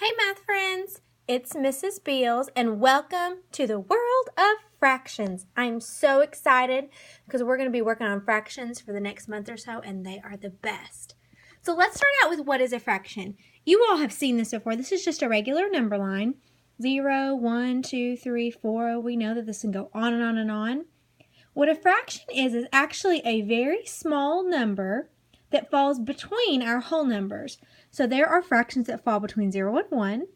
Hey math friends, it's Mrs. Beals and welcome to the world of fractions. I'm so excited because we're going to be working on fractions for the next month or so and they are the best. So let's start out with what is a fraction. You all have seen this before. This is just a regular number line. 0, 1, 2, 3, 4. We know that this can go on and on and on. What a fraction is actually a very small number that falls between our whole numbers. So there are fractions that fall between 0 and 1,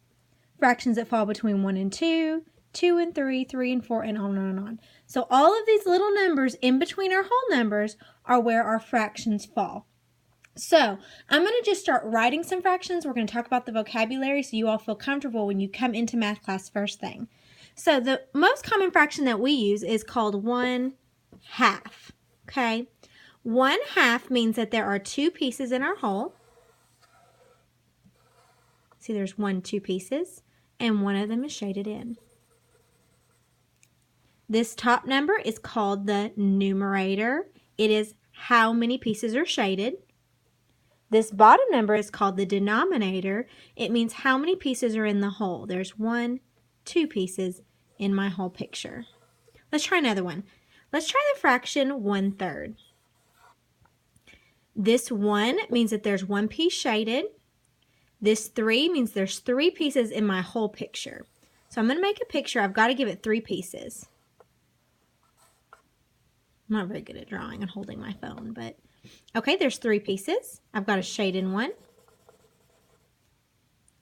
fractions that fall between 1 and 2, 2 and 3, 3 and 4, and on and on. So all of these little numbers in between our whole numbers are where our fractions fall. So I'm going to just start writing some fractions. We're going to talk about the vocabulary so you all feel comfortable when you come into math class first thing. So the most common fraction that we use is called 1/2. Okay? 1/2 means that there are two pieces in our whole. See, there's 2 pieces, and one of them is shaded in. This top number is called the numerator. It is how many pieces are shaded. This bottom number is called the denominator. It means how many pieces are in the whole. There's 2 pieces in my whole picture. Let's try another one. Let's try the fraction 1/3. This 1 means that there's 1 piece shaded. This 3 means there's 3 pieces in my whole picture. So I'm going to make a picture. I've got to give it 3 pieces. I'm not very good at drawing and holding my phone, but okay, there's 3 pieces. I've got a shade in one.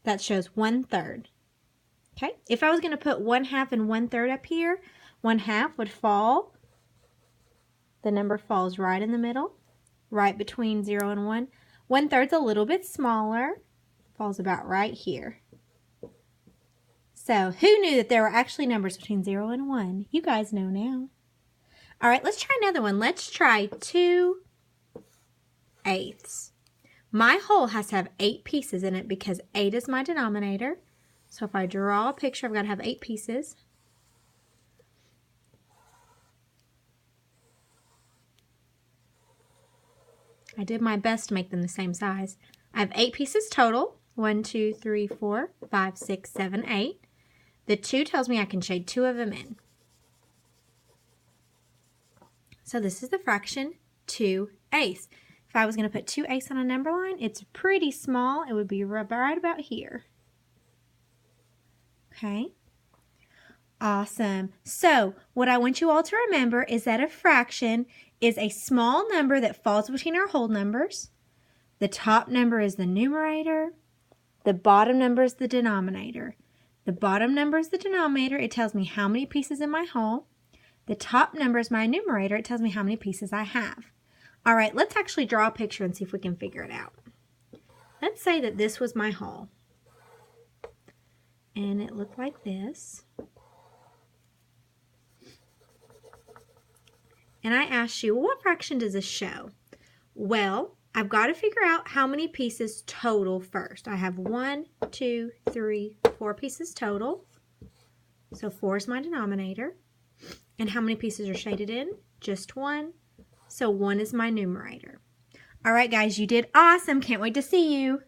That shows 1/3. Okay, if I was going to put 1/2 and 1/3 up here, 1/2 would fall. The number falls right in the middle, right between 0 and 1. 1/3 is a little bit smaller, falls about right here. So who knew that there were actually numbers between 0 and 1? You guys know now. All right, let's try another one. Let's try 2/8. My whole has to have 8 pieces in it because 8 is my denominator. So if I draw a picture, I've got to have 8 pieces. I did my best to make them the same size. I have 8 pieces total. 1, 2, 3, 4, 5, 6, 7, 8. The 2 tells me I can shade 2 of them in. So this is the fraction 2/8. If I was going to put 2/8 on a number line, it's pretty small. It would be right about here. Okay. Awesome. So what I want you all to remember is that a fraction is a small number that falls between our whole numbers. The top number is the numerator. The bottom number is the denominator. The bottom number is the denominator. It tells me how many pieces in my whole. The top number is my numerator. It tells me how many pieces I have. All right, let's actually draw a picture and see if we can figure it out. Let's say that this was my whole. And it looked like this. And I asked you, well, what fraction does this show? Well, I've got to figure out how many pieces total first. I have 1, 2, 3, 4 pieces total. So 4 is my denominator. And how many pieces are shaded in? Just 1. So 1 is my numerator. All right, guys, you did awesome. Can't wait to see you.